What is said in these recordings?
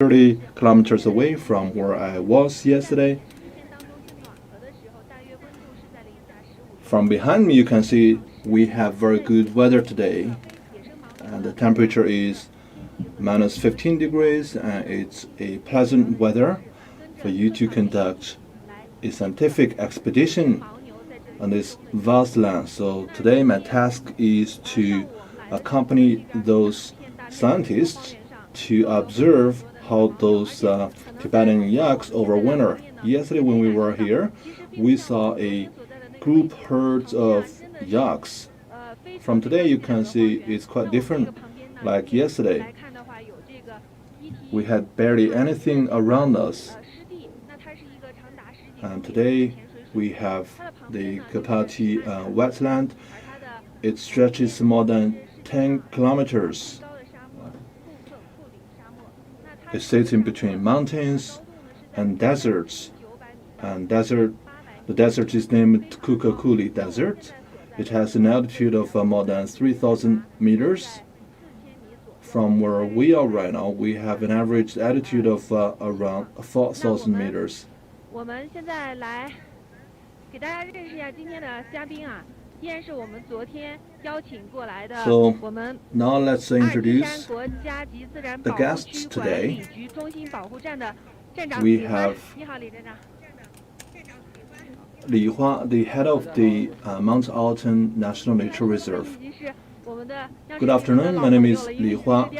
30 kilometers away from where I was yesterday. From behind me, you can see we have very good weather today. And the temperature is minus 15 degrees, and it's a pleasant weather for you to conduct a scientific expedition on this vast land. So today my task is to accompany those scientists to observe how those Tibetan yaks overwinter. Yesterday when we were here, we saw a group herds of yaks. From today you can see it's quite different. Like yesterday, we had barely anything around us. And today we have the Kapati wetland. It stretches more than 10 kilometers. It sits in between mountains and deserts. And the desert is named Kukakuli Desert. It has an altitude of more than 3,000 meters. From where we are right now, we have an average altitude of around 4,000 meters. So now let's introduce the guests today. We have Li Hua, the head of the Mount Altun National Nature Reserve. Good afternoon, my name is Li Hua.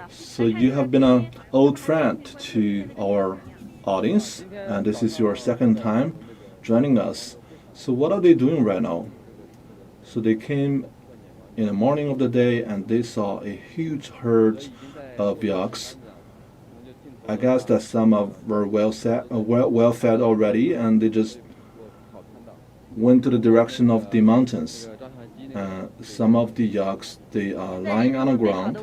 So you have been an old friend to our audience, and this is your second time joining us. So what are they doing right now? So they came in the morning of the day and they saw a huge herd of yaks. I guess that some were well fed already, and they just went to the direction of the mountains. Some of the yaks, they are lying on the ground,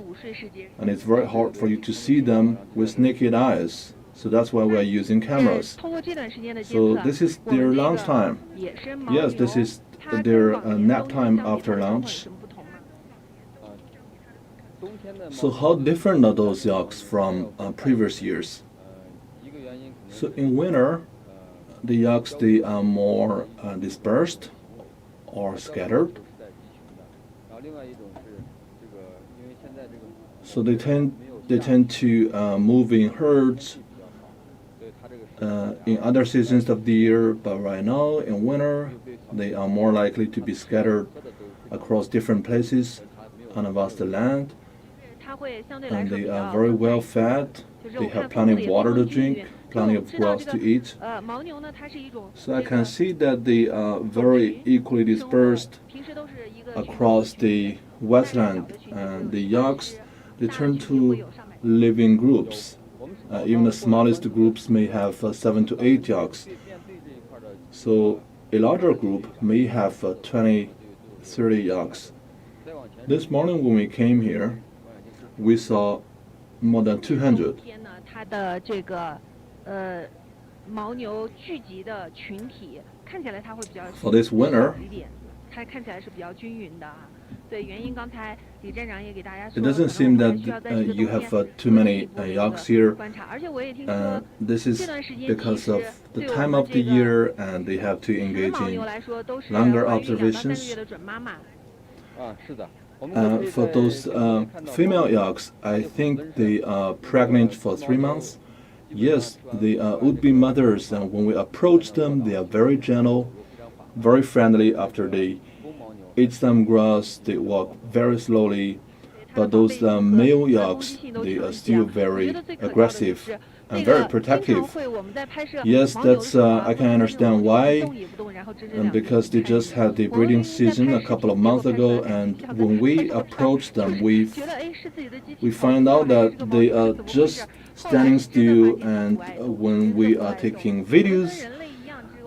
and it's very hard for you to see them with naked eyes. So that's why we're using cameras. So this is their lunch time. Yes, this is their nap time after lunch. So how different are those yaks from previous years? So in winter, the yaks, they are more dispersed or scattered. So they tend to move in herds in other seasons of the year, but right now in winter they are more likely to be scattered across different places on a vast land. And they are very well fed. They have plenty of water to drink, plenty of grass to eat. So I can see that they are very equally dispersed across the wetland. And the yaks, they tend to live in groups. Even the smallest groups may have 7 to 8 yaks. So a larger group may have 20, 30 yaks. This morning when we came here, we saw more than 200. For this winter, it doesn't seem that you have too many yaks here. This is because of the time of the year, and they have to engage in longer observations. For those female yaks, I think they are pregnant for 3 months. Yes, they would be mothers, and when we approach them, they are very gentle, very friendly. After they eat some grass, they walk very slowly. But those male yaks, they are still very aggressive and very protective. Yes, that's I can understand why, because they just had the breeding season a couple of months ago, and when we approach them, we find out that they are just standing still, and when we are taking videos,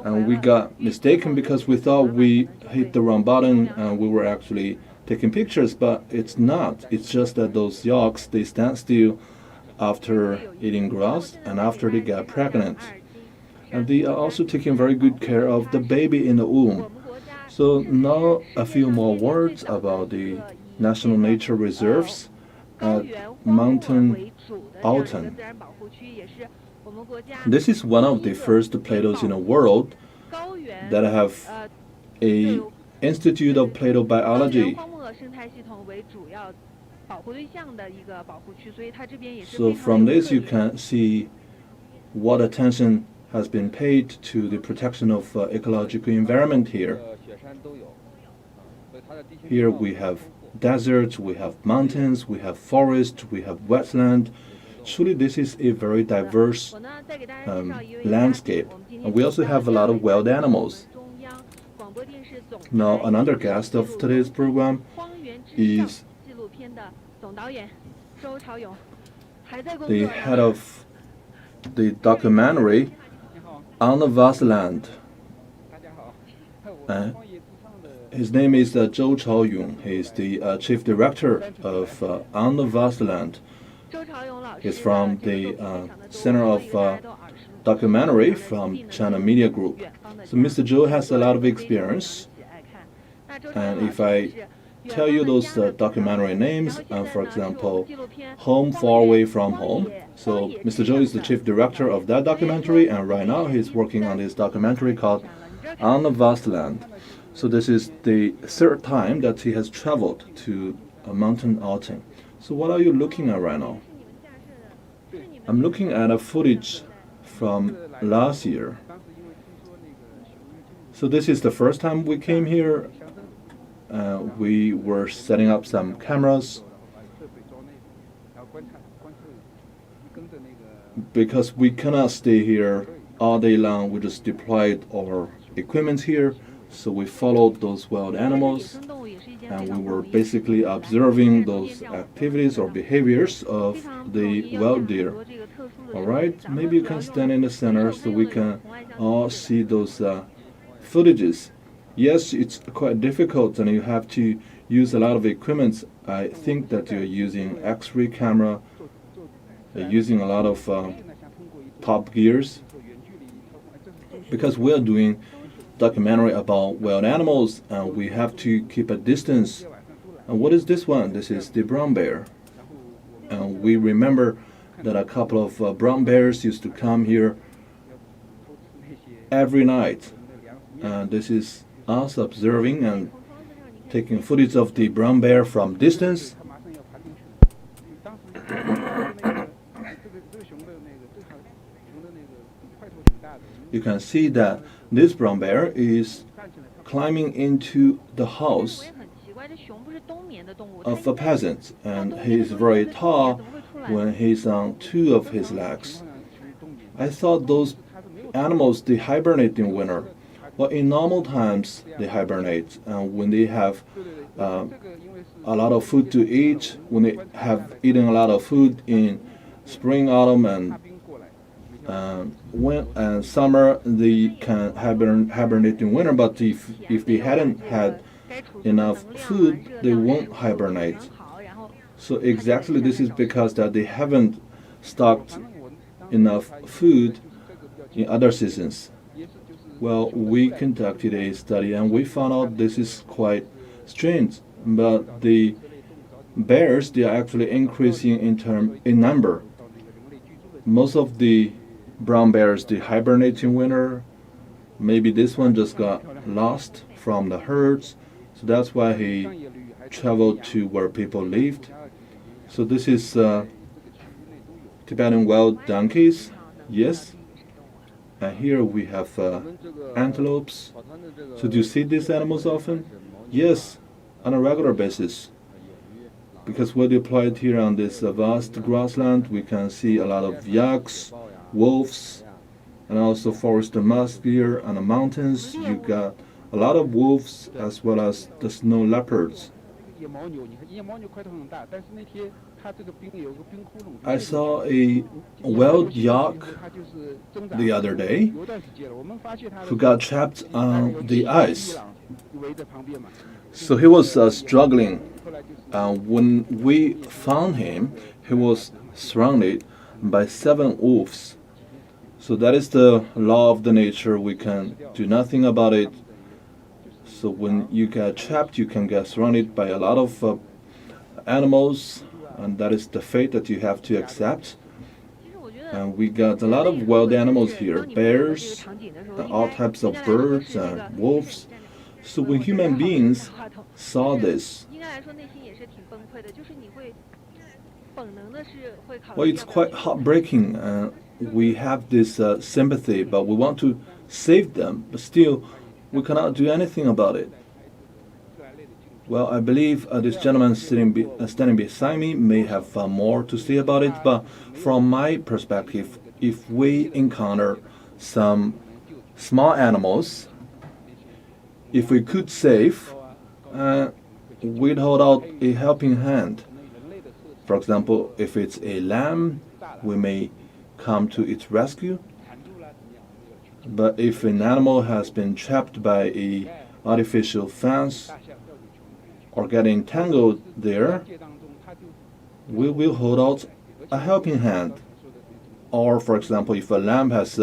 and we got mistaken because we thought we hit the wrong button and we were actually taking pictures, but it's not. It's just that those yaks, they stand still after eating grass and after they get pregnant. And they are also taking very good care of the baby in the womb. So now a few more words about the National Nature Reserves at Mountain Altun. This is one of the first plateaus in the world that have a Institute of Plateau Biology. So from this you can see what attention has been paid to the protection of ecological environment here. Here we have deserts, we have mountains, we have forest, we have wetland. Truly this is a very diverse landscape. And we also have a lot of wild animals. Now another guest of today's program is the head of the documentary On the Vast Land. His name is Zhou Chaoyong. He is the chief director of On the Vast Land. He's from the Center of Documentary from China Media Group. So Mr. Zhou has a lot of experience. And if I tell you those documentary names, for example, Home Far Away from Home. So Mr. Zhou is the chief director of that documentary, and right now he's working on this documentary called On the Vast Land. So this is the third time that he has traveled to Mountain Altun. So what are you looking at right now? I'm looking at a footage from last year. So this is the first time we came here. We were setting up some cameras because we cannot stay here all day long. We just deployed our equipment here, so we followed those wild animals and we were basically observing those activities or behaviors of the wild deer. Alright, maybe you can stand in the center so we can all see those footages. Yes, it's quite difficult and you have to use a lot of equipment. I think that you're using X-ray camera, using a lot of top gears, because we're doing documentary about wild animals and we have to keep a distance. And what is this one? This is the brown bear. And we remember that a couple of brown bears used to come here every night. And this is us observing and taking footage of the brown bear from distance. You can see that this brown bear is climbing into the house of a peasant, and he is very tall when he's on two of his legs. I thought those animals, they hibernate in winter. Well, in normal times they hibernate, and when they have a lot of food to eat, when they have eaten a lot of food in spring, autumn, and summer, they can hibernate in winter. But if they hadn't had enough food, they won't hibernate. So exactly this is because that they haven't stocked enough food in other seasons. Well, we conducted a study and we found out this is quite strange. But the bears, they are actually increasing in number. Most of the brown bears, they hibernate in winter. Maybe this one just got lost from the herds, so that's why he traveled to where people lived. So this is Tibetan wild donkeys, yes. And here we have antelopes. So do you see these animals often? Yes, on a regular basis. Because we're deployed here on this vast grassland, we can see a lot of yaks, wolves, and also forest musk here on the mountains. You got a lot of wolves as well as the snow leopards. I saw a wild yak the other day who got trapped on the ice. So he was struggling. When we found him, he was surrounded by 7 wolves. So that is the law of the nature. We can do nothing about it. So when you get trapped, you can get surrounded by a lot of animals, and that is the fate that you have to accept. And we got a lot of wild animals here, bears, all types of birds, wolves. So when human beings saw this, well, it's quite heartbreaking. We have this sympathy, but we want to save them, but still, we cannot do anything about it. Well, I believe this gentleman standing beside me may have more to say about it, but from my perspective, if we encounter some small animals, if we could save, we'd hold out a helping hand. For example, if it's a lamb, we may come to its rescue. But if an animal has been trapped by a artificial fence or getting tangled there, we will hold out a helping hand. Or, for example, if a lamb has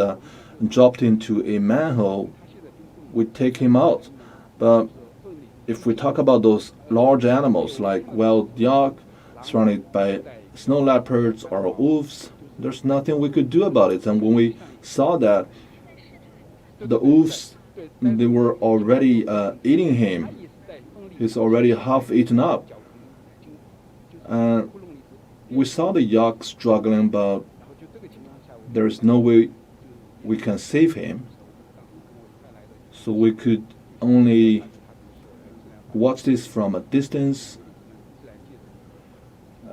dropped into a manhole, we take him out. But if we talk about those large animals like wild yak surrounded by snow leopards or wolves, there's nothing we could do about it. And when we saw that the wolves, they were already eating him, he's already half eaten up. We saw the yak struggling, but there is no way we can save him. So we could only watch this from a distance.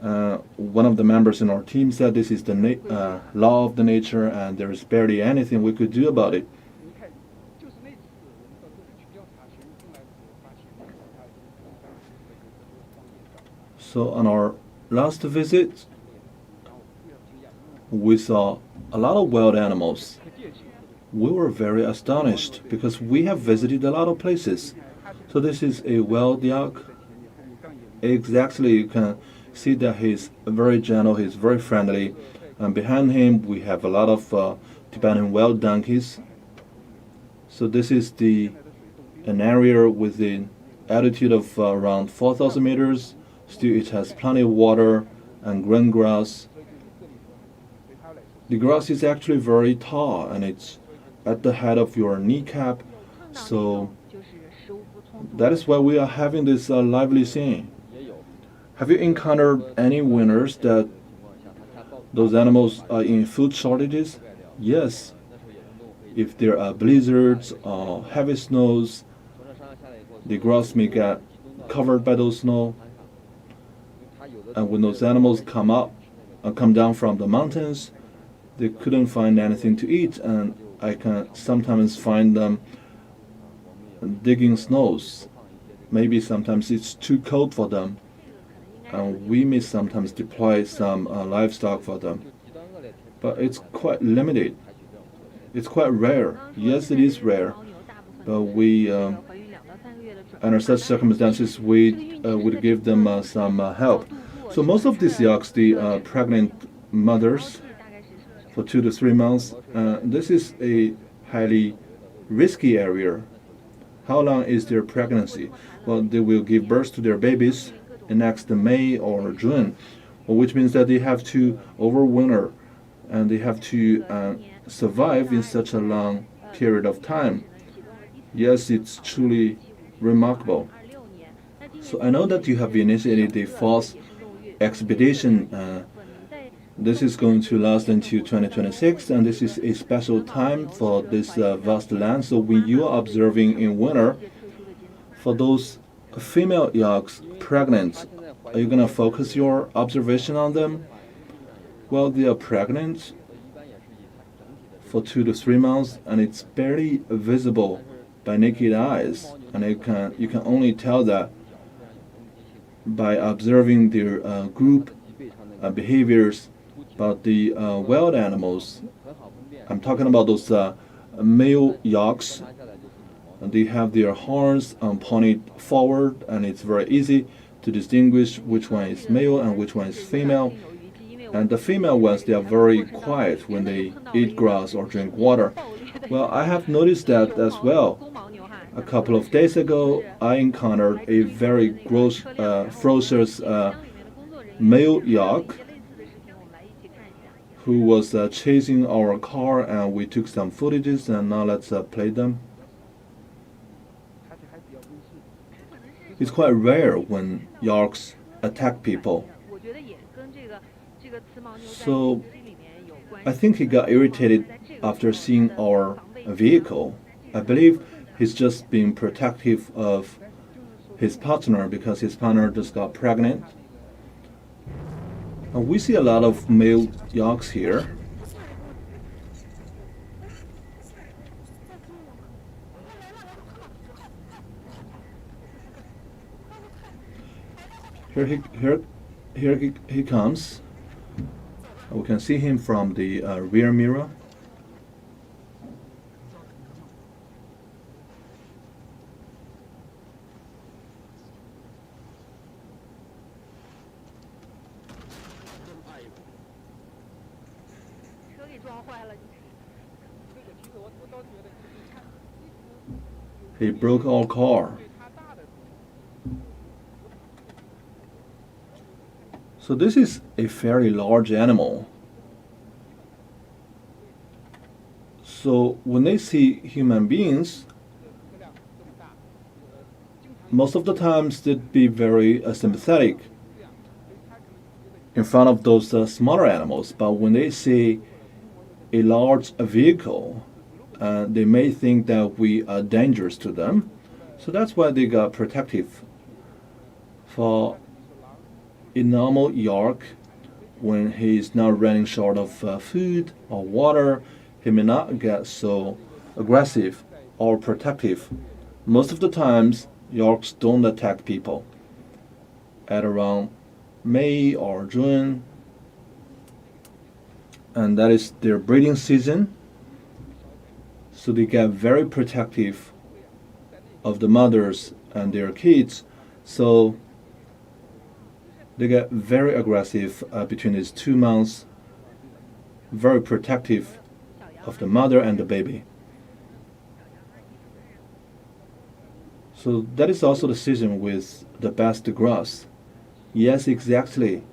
One of the members in our team said this is the law of the nature, and there is barely anything we could do about it. So on our last visit, we saw a lot of wild animals. We were very astonished because we have visited a lot of places. So this is a wild yak. Exactly, you can see that he's very gentle, he's very friendly. And behind him we have a lot of Tibetan wild donkeys. So this is an area with an altitude of around 4,000 meters. Still, it has plenty of water and green grass. The grass is actually very tall, and it's at the height of your kneecap. So that is why we are having this lively scene. Have you encountered any winters that those animals are in food shortages? Yes. If there are blizzards or heavy snows, the grass may get covered by those snow. And when those animals come down from the mountains, they couldn't find anything to eat, and I can sometimes find them digging snows. Maybe sometimes it's too cold for them, and we may sometimes deploy some livestock for them. But it's quite limited. It's quite rare. Yes, it is rare, but we, under such circumstances, we would give them some help. So most of these yaks, the pregnant mothers for 2 to 3 months, this is a highly risky area. How long is their pregnancy? Well, they will give birth to their babies in next May or June, which means that they have to overwinter and they have to survive in such a long period of time. Yes, it's truly remarkable. So I know that you have initiated the false expedition. This is going to last until 2026, and this is a special time for this vast land. So when you are observing in winter, for those female yaks pregnant, are you going to focus your observation on them? Well, they are pregnant for 2 to 3 months, and it's barely visible by naked eyes, and you can only tell that by observing their group behaviors. But the wild animals, I'm talking about those male yaks, they have their horns pointed forward, and it's very easy to distinguish which one is male and which one is female. And the female ones, they are very quiet when they eat grass or drink water. Well, I have noticed that as well. A couple of days ago, I encountered a very ferocious male yak who was chasing our car, and we took some footages, and now let's play them. It's quite rare when yaks attack people. So I think he got irritated after seeing our vehicle. I believe he's just being protective of his partner because his partner just got pregnant. And we see a lot of male yaks here. Here he comes. We can see him from the rear mirror. He broke our car. So this is a very large animal. So when they see human beings, most of the times they'd be very sympathetic in front of those smaller animals. But when they see a large vehicle, they may think that we are dangerous to them. So that's why they got protective. For a normal yak, when he's not running short of food or water, he may not get so aggressive or protective. Most of the times, yaks don't attack people. At around May or June, and that is their breeding season, so they get very protective of the mothers and their kids. So they get very aggressive between these 2 months, very protective of the mother and the baby. So that is also the season with the best grass. Yes, exactly.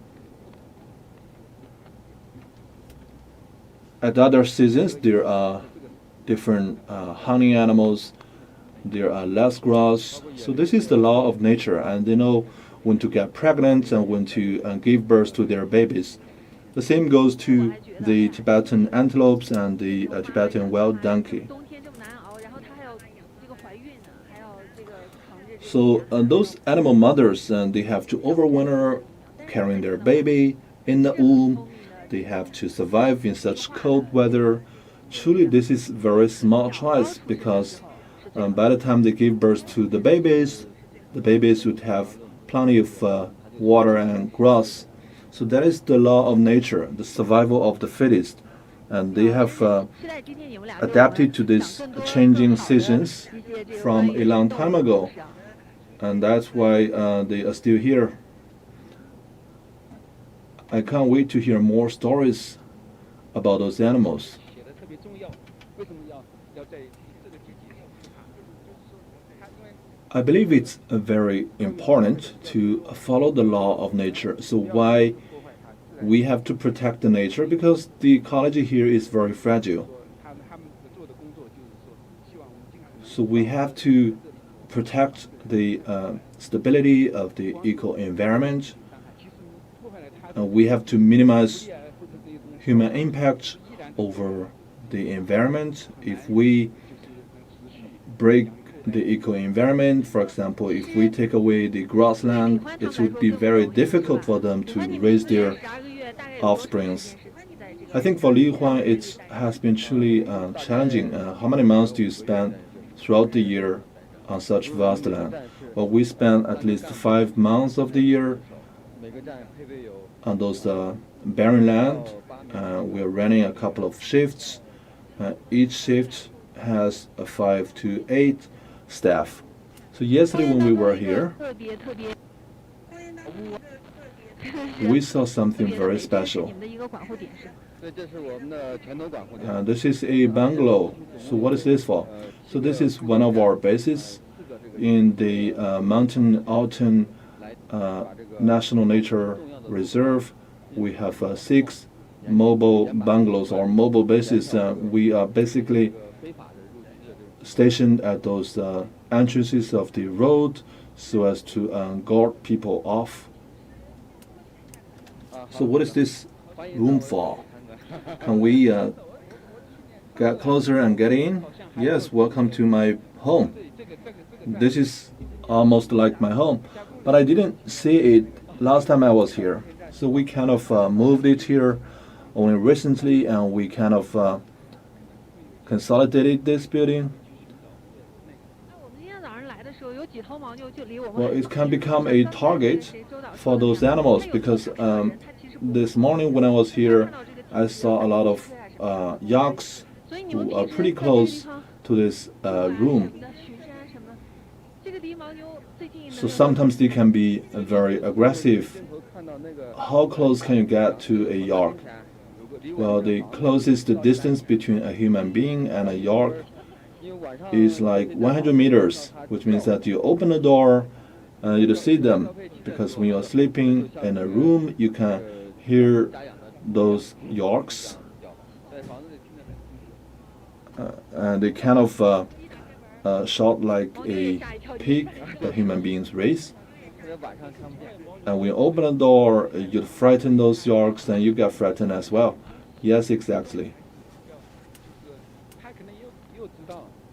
At other seasons, there are different hunting animals, there are less grass. So this is the law of nature, and they know when to get pregnant and when to give birth to their babies. The same goes to the Tibetan antelopes and the Tibetan wild donkey. So those animal mothers, they have to overwinter carrying their baby in the womb. They have to survive in such cold weather. Truly, this is very smart choice because by the time they give birth to the babies would have plenty of water and grass. So that is the law of nature, the survival of the fittest. And they have adapted to these changing seasons from a long time ago. And that's why they are still here. I can't wait to hear more stories about those animals. I believe it's very important to follow the law of nature. So why we have to protect the nature? Because the ecology here is very fragile. So we have to protect the stability of the eco-environment. We have to minimize human impact over the environment. If we break the eco-environment, for example, if we take away the grassland, it would be very difficult for them to raise their offsprings. I think for Li Huan, it has been truly challenging. How many months do you spend throughout the year on such vast land? Well, we spend at least 5 months of the year on those barren land. We're running a couple of shifts. Each shift has 5 to 8 staff. So yesterday when we were here, we saw something very special. This is a bungalow. So what is this for? So this is one of our bases in the mountain Altun National Nature reserve. We have 6 mobile bungalows or mobile bases. We are basically stationed at those entrances of the road so as to guard people off. So what is this room for? Can we get closer and get in? Yes, welcome to my home. This is almost like my home, but I didn't see it last time I was here. So we kind of moved it here only recently, and we kind of consolidated this building. Well, it can become a target for those animals because this morning when I was here, I saw a lot of yaks who are pretty close to this room. So sometimes they can be very aggressive. How close can you get to a yak? Well, the closest distance between a human being and a yak is like 100 meters, which means that you open the door and you see them, because when you're sleeping in a room, you can hear those yaks, and they kind of shout like a pig that human beings raise. And when you open the door, you frighten those yaks, and you get frightened as well. Yes, exactly.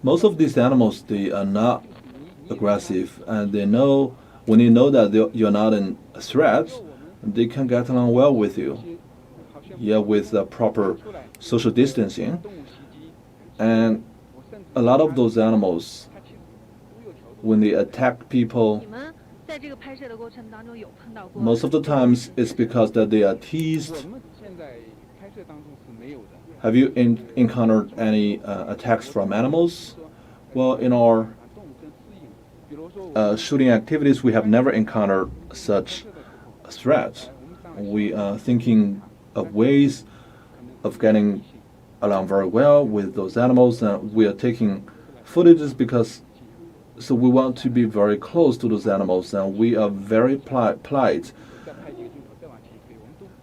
Most of these animals, they are not aggressive, and they know when you know that you're not in a threat, they can get along well with you. Yeah, with the proper social distancing. And a lot of those animals, when they attack people, most of the times it's because that they are teased. Have you encountered any attacks from animals? Well, in our shooting activities, we have never encountered such threats. We are thinking of ways of getting along very well with those animals, and we are taking footages because so we want to be very close to those animals, and we are very polite.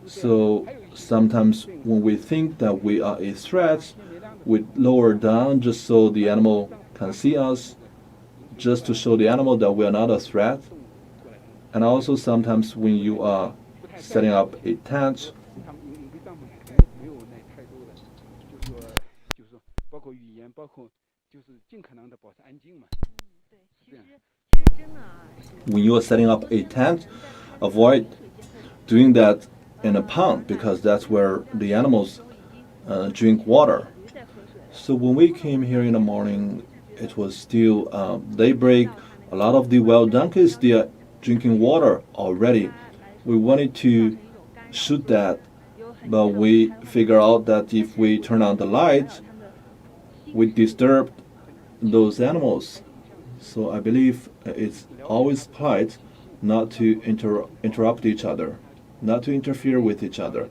So sometimes when we think that we are a threat, we lower down just so the animal can see us, just to show the animal that we are not a threat. And also sometimes when you are setting up a tent, avoid doing that in a pond because that's where the animals drink water. So when we came here in the morning, it was still daybreak. A lot of the wild donkeys, they are drinking water already. We wanted to shoot that, but we figure out that if we turn on the lights, we disturb those animals. So I believe it's always polite not to interrupt each other, not to interfere with each other.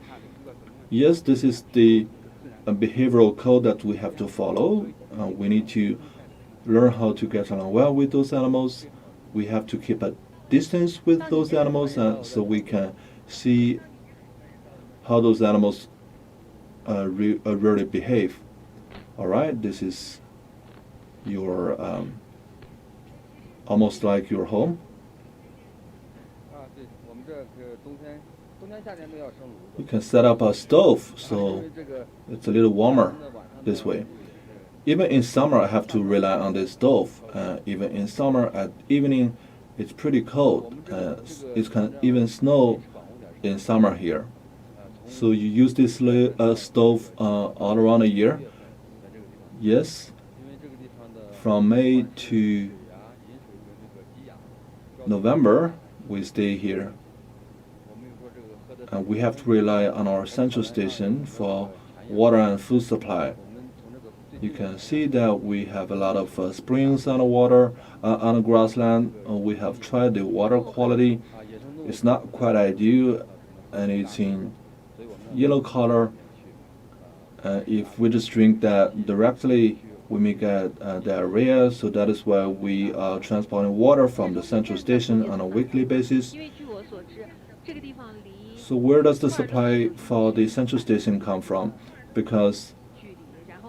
Yes, this is the behavioral code that we have to follow. We need to learn how to get along well with those animals. We have to keep a distance with those animals so we can see how those animals really behave. All right, this is your almost like your home. You can set up a stove so it's a little warmer this way. Even in summer, I have to rely on this stove. Even in summer at evening, it's pretty cold. It can even snow in summer here. So you use this stove all around the year? Yes. From May to November, we stay here. And we have to rely on our central station for water and food supply. You can see that we have a lot of springs on the water, on the grassland. We have tried the water quality. It's not quite ideal, and it's in yellow color. If we just drink that directly, we may get diarrhea. So that is why we are transporting water from the central station on a weekly basis. So where does the supply for the central station come from? Because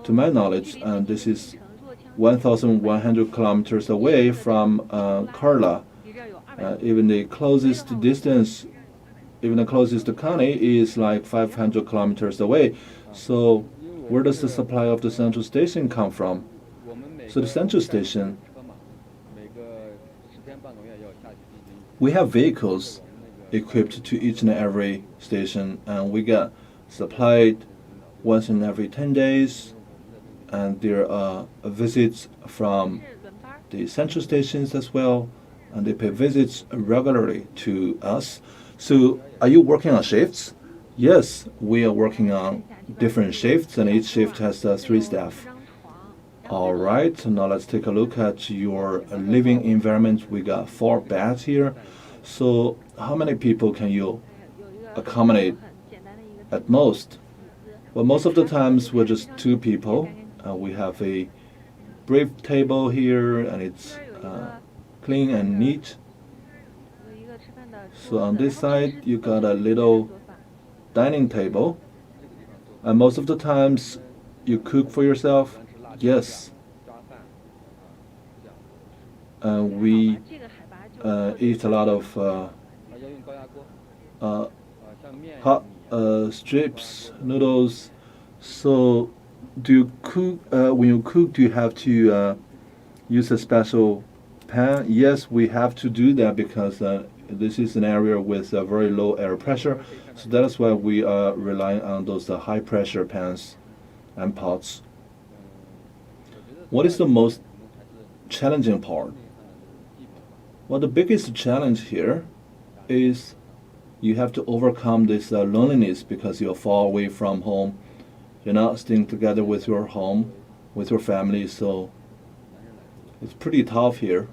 to my knowledge, this is 1,100 kilometers away from Karla. Even the closest distance, even the closest county is like 500 kilometers away. So where does the supply of the central station come from? So the central station, we have vehicles equipped to each and every station, and we get supplied once in every 10 days, and there are visits from the central stations as well, and they pay visits regularly to us. So are you working on shifts? Yes, we are working on different shifts, and each shift has 3 staff. All right, so now let's take a look at your living environment. We got 4 beds here. So how many people can you accommodate at most? Well, most of the times we're just 2 people. We have a brief table here, and it's clean and neat. So on this side, you got a little dining table. And most of the times, you cook for yourself. Yes. We eat a lot of hot strips, noodles. So, do you cook? When you cook, do you have to use a special pan? Yes, we have to do that because this is an area with a very low air pressure. So that is why we are relying on those high pressure pans and pots. What is the most challenging part? Well, the biggest challenge here is you have to overcome this loneliness because you're far away from home. You're not staying together with your home, with your family, so it's pretty tough here.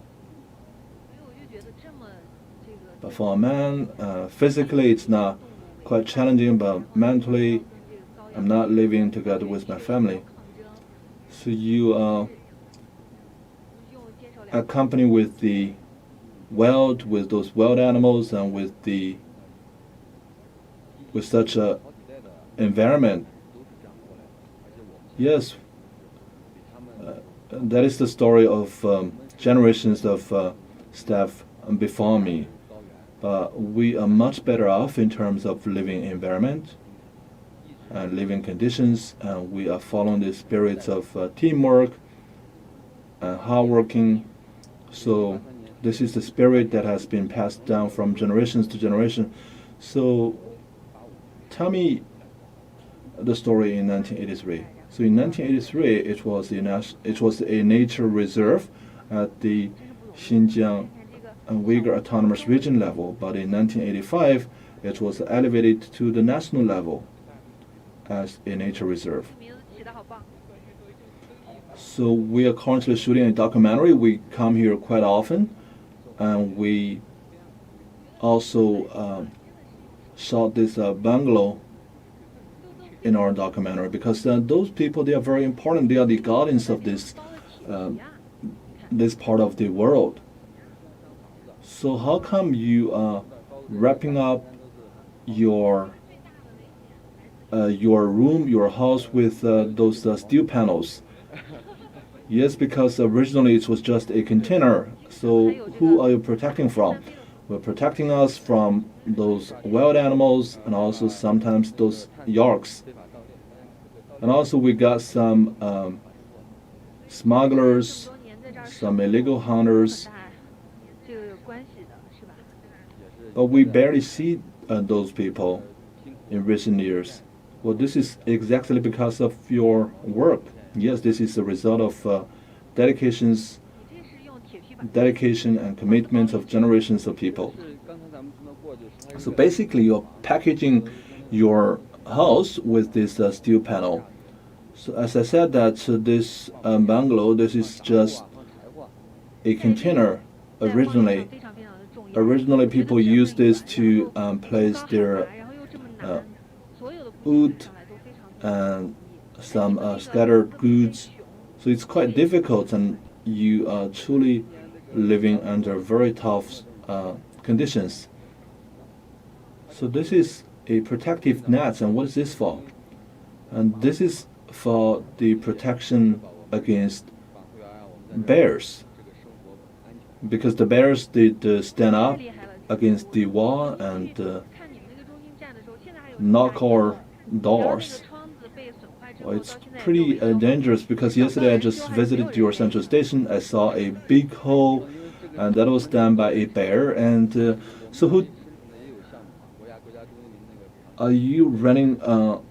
But for a man, physically it's not quite challenging, but mentally, I'm not living together with my family. So you accompany with the with those wild animals, and with such a environment. Yes, that is the story of generations of staff before me. But we are much better off in terms of living environment and living conditions, and we are following the spirits of teamwork and hard working. So this is the spirit that has been passed down from generations to generation. So tell me the story in 1983. So in 1983, it was a nature reserve at the Xinjiang and Uyghur Autonomous Region level, but in 1985, it was elevated to the national level as a nature reserve. So we are currently shooting a documentary. We come here quite often, and we also shot this bungalow in our documentary because those people, they are very important. They are the guardians of this part of the world. So how come you are wrapping up your room, your house with those steel panels? Yes, because originally it was just a container. So who are you protecting from? We're protecting us from those wild animals, and also sometimes those yarks. And also we got some smugglers, some illegal hunters. But we barely see those people in recent years. Well, this is exactly because of your work. Yes, this is the result of dedication and commitment of generations of people. So basically, you're packaging your house with this steel panel. So as I said, that this bungalow, this is just a container originally. Originally, people used this to place their wood and some scattered goods. So it's quite difficult, and you are truly living under very tough conditions. So this is a protective net. And what is this for? And this is for the protection against bears, because the bears did stand up against the wall and knock our doors. Well, it's pretty dangerous, because yesterday I just visited your central station. I saw a big hole, and that was done by a bear. And so who are you running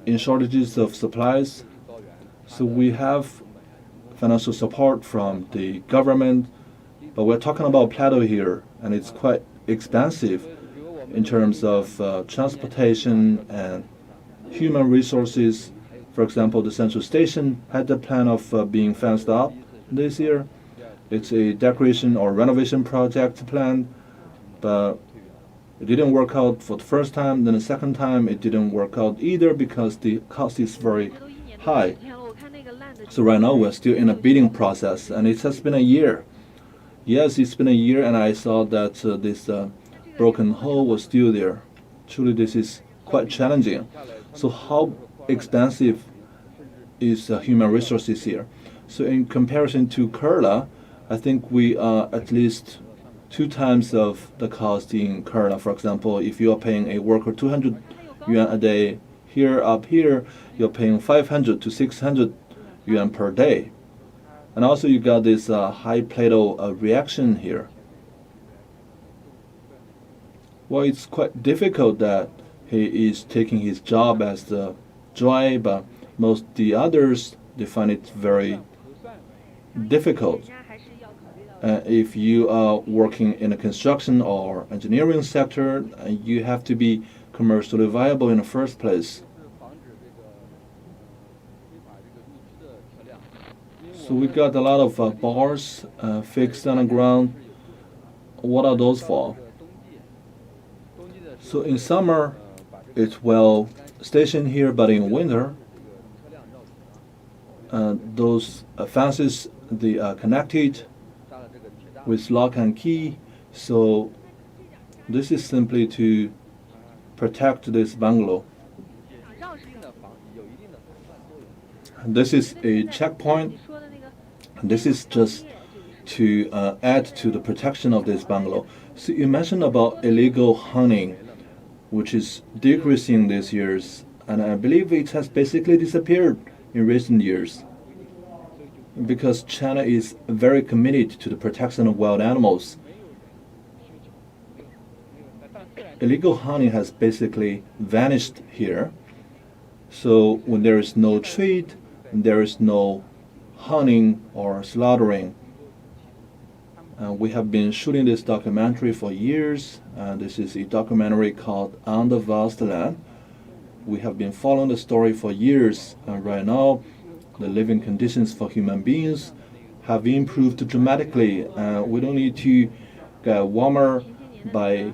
in shortages of supplies? So we have financial support from the government, but we're talking about plateau here, and it's quite expensive in terms of transportation and human resources. For example, the central station had the plan of being fenced up this year. It's a decoration or renovation project planned, but it didn't work out for the first time. Then the second time it didn't work out either, because the cost is very high. So right now we're still in a bidding process, and it has been a year. Yes, it's been a year, and I saw that this broken hole was still there. Truly, this is quite challenging. So how expensive is human resources here? So in comparison to Kerala, I think we are at least 2 times of the cost in Kerala. For example, if you are paying a worker 200 yuan a day, up here you're paying 500 to 600 yuan per day. And also you got this high plateau reaction here. Well, it's quite difficult that he is taking his job as the joy, but most the others, they find it very difficult. If you are working in a construction or engineering sector, you have to be commercially viable in the first place. So we got a lot of bars fixed on the ground. What are those for? So in summer, it's well stationed here, but in winter, those fences, they are connected with lock and key. So this is simply to protect this bungalow. This is a checkpoint. This is just to add to the protection of this bungalow. So you mentioned about illegal hunting, which is decreasing these years, and I believe it has basically disappeared in recent years, because China is very committed to the protection of wild animals. Illegal hunting has basically vanished here. So when there is no trade, there is no hunting or slaughtering. We have been shooting this documentary for years. This is a documentary called On the Vast Land. We have been following the story for years, and right now the living conditions for human beings have improved dramatically. We don't need to get warmer by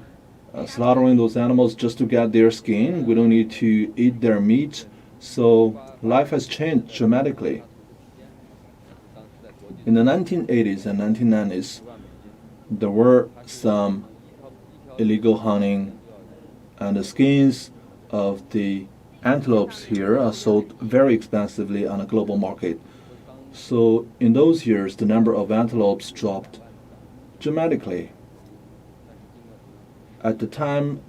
slaughtering those animals just to get their skin. We don't need to eat their meat. So life has changed dramatically. In the 1980s and 1990s, there were some illegal hunting, and the skins of the antelopes here are sold very expensively on a global market. So in those years, the number of antelopes dropped dramatically. At the time,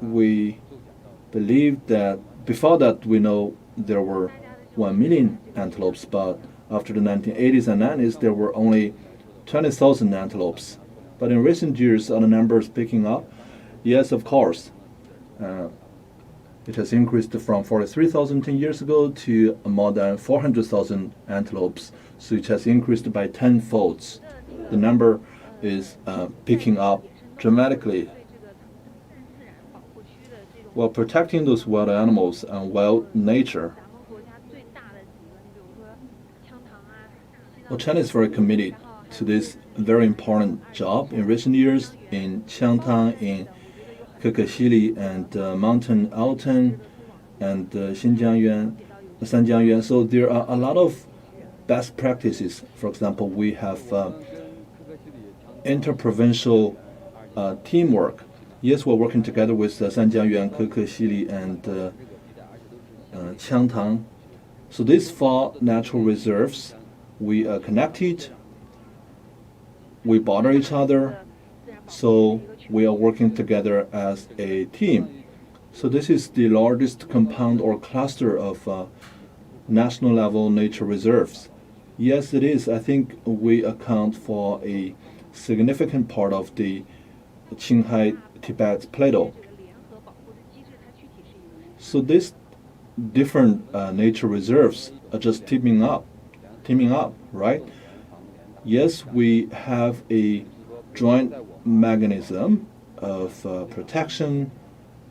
we believed that, before that we know there were 1 million antelopes, but after the 1980s and 90s there were only 20,000 antelopes. But in recent years, are the numbers picking up? Yes, of course. It has increased from 43,000 10 years ago to more than 400,000 antelopes. So it has increased by 10 folds. The number is picking up dramatically. While protecting those wild animals and wild nature, well, China is very committed to this very important job. In recent years, in Qiangtang, in Kekeshili, and mountain Altun, and Sanjiangyuan. So there are a lot of best practices. For example, we have interprovincial teamwork. Yes, we're working together with Sanjiangyuan, Kekeshili, and Qiangtang. So these four natural reserves, we are connected, we bother each other, so we are working together as a team. So this is the largest compound or cluster of national level nature reserves. Yes, it is. I think we account for a significant part of the Qinghai Tibet plateau. So these different nature reserves are just teaming up, right? Yes, we have a joint mechanism of protection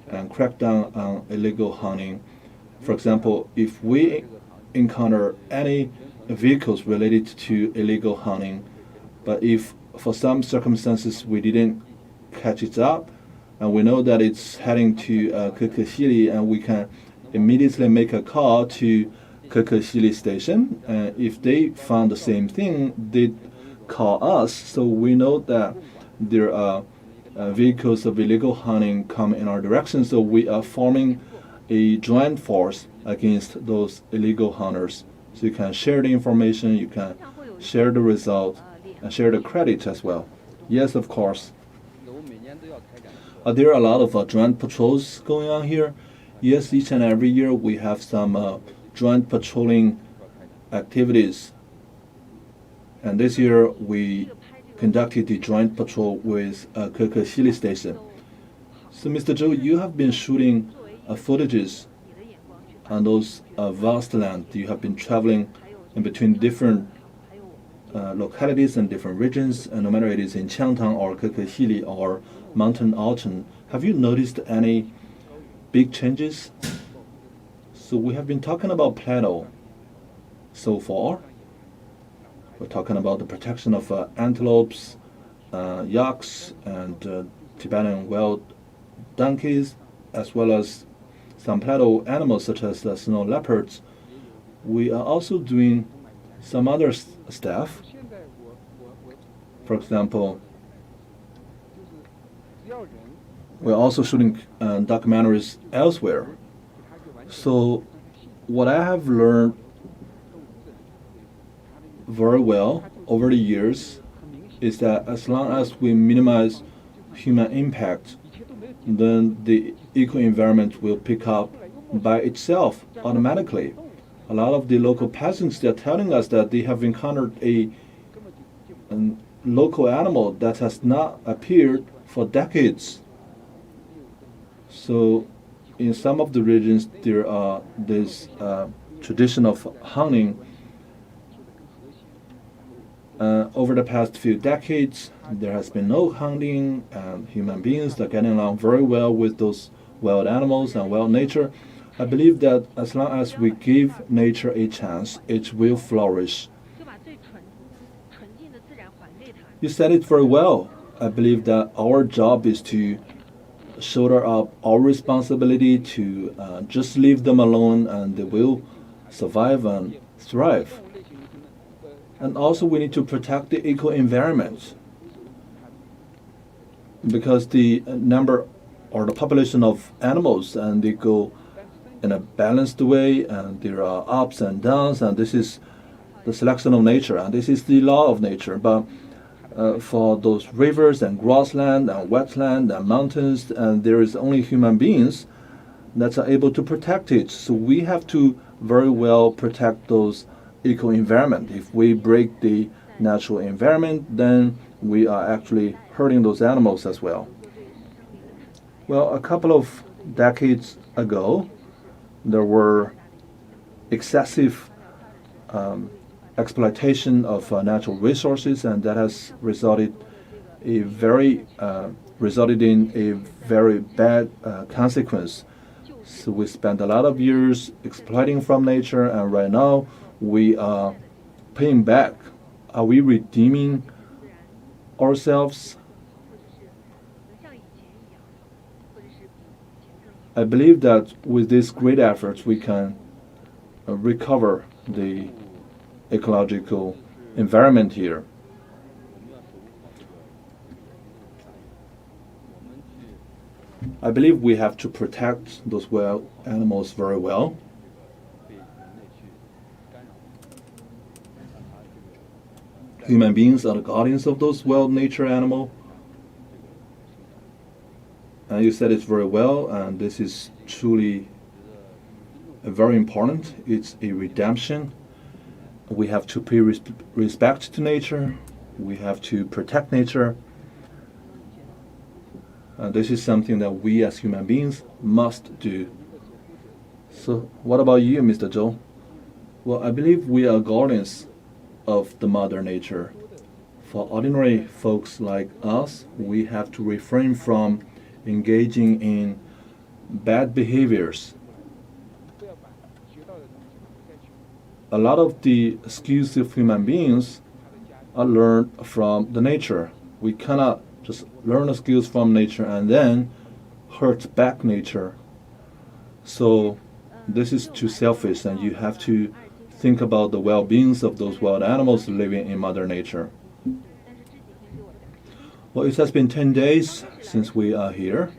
and crackdown on illegal hunting. For example, if we encounter any vehicles related to illegal hunting, but if for some circumstances we didn't catch it up, and we know that it's heading to Kekeshili, and we can immediately make a call to Kekeshili station. And if they found the same thing, they call us, so we know that there are vehicles of illegal hunting come in our direction. So we are forming a joint force against those illegal hunters. So you can share the information, you can share the result, and share the credit as well. Yes, of course. There are a lot of joint patrols going on here. Yes, each and every year we have some joint patrolling activities. And this year we conducted the joint patrol with Kekeshili station. So Mr. Zhou, you have been shooting footages on those vast land. You have been traveling in between different localities and different regions, and no matter it is in Qiangtang or Kekeshili or Mountain Altun. Have you noticed any big changes? So we have been talking about plateau so far. We're talking about the protection of antelopes, yaks, and Tibetan wild donkeys, as well as some plateau animals such as snow leopards. We are also doing some other stuff. For example, we're also shooting documentaries elsewhere. So what I have learned very well over the years is that as long as we minimize human impact, then the eco-environment will pick up by itself automatically. A lot of the local peasants, they're telling us that they have encountered a local animal that has not appeared for decades. So in some of the regions, there are this tradition of hunting. Over the past few decades, there has been no hunting, and human beings are getting along very well with those wild animals and wild nature. I believe that as long as we give nature a chance, it will flourish. You said it very well. I believe that our job is to shoulder up our responsibility to just leave them alone, and they will survive and thrive. And also we need to protect the eco-environment, because the number or the population of animals, and they go in a balanced way, and there are ups and downs, and this is the selection of nature, and this is the law of nature. But for those rivers and grassland and wetland and mountains, and there is only human beings that are able to protect it. So we have to very well protect those eco-environment. If we break the natural environment, then we are actually hurting those animals as well. Well, a couple of decades ago, there were excessive exploitation of natural resources, and that has resulted in a very bad consequence. So we spent a lot of years exploiting from nature, and right now we are paying back. Are we redeeming ourselves? I believe that with these great efforts, we can recover the ecological environment here. I believe we have to protect those wild animals very well. Human beings are the guardians of those wild nature animals. And you said it very well, and this is truly very important. It's a redemption. We have to pay respect to nature. We have to protect nature. And this is something that we as human beings must do. So what about you, Mr. Zhou? Well, I believe we are guardians of the mother nature. For ordinary folks like us, we have to refrain from engaging in bad behaviors. A lot of the skills of human beings are learned from the nature. We cannot just learn the skills from nature and then hurt back nature. So this is too selfish, and you have to think about the well-being of those wild animals living in Mother Nature. Well, it has been 10 days since we are here.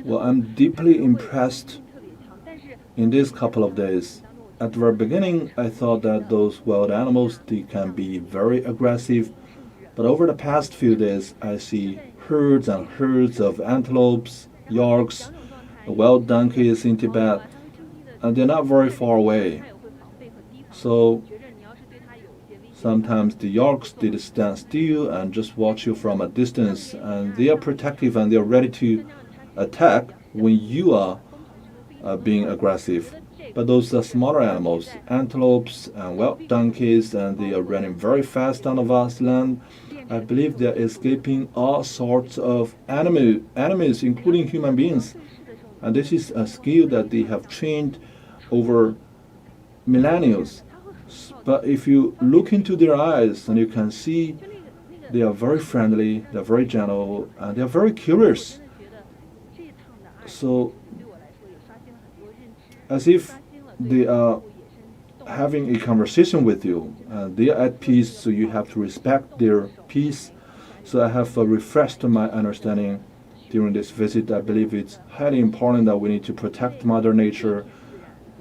Well, I'm deeply impressed in these couple of days. At the very beginning, I thought that those wild animals, they can be very aggressive. But over the past few days, I see herds and herds of antelopes, yaks, wild donkeys in Tibet, and they're not very far away. So sometimes the yaks, they just stand still and just watch you from a distance, and they are protective and they are ready to attack when you are being aggressive. But those are smaller animals, antelopes and wild donkeys, and they are running very fast on the vast land. I believe they are escaping all sorts of enemies, including human beings. And this is a skill that they have trained over millennia. But if you look into their eyes, and you can see they are very friendly, they're very gentle, and they're very curious. So, as if they are having a conversation with you, they are at peace, so you have to respect their peace. So I have refreshed my understanding during this visit. I believe it's highly important that we need to protect Mother Nature.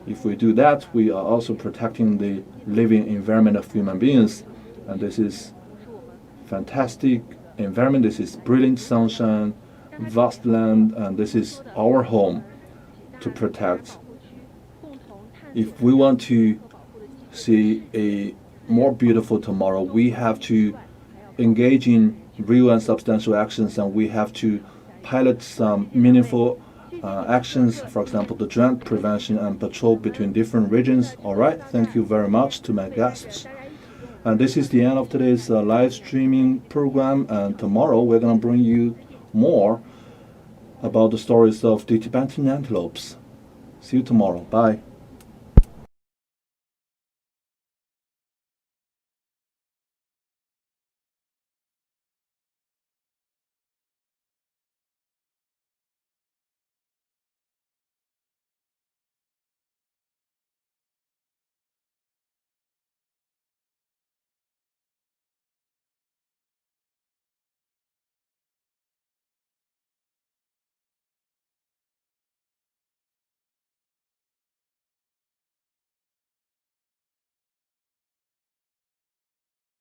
If we do that, we are also protecting the living environment of human beings. And this is fantastic environment. This is brilliant sunshine, vast land, and this is our home to protect. If we want to see a more beautiful tomorrow, we have to engage in real and substantial actions, and we have to pilot some meaningful actions, for example, the joint prevention and patrol between different regions. All right, thank you very much to my guests. And this is the end of today's live streaming program, and tomorrow we're going to bring you more about the stories of the Tibetan antelopes. See you tomorrow. Bye.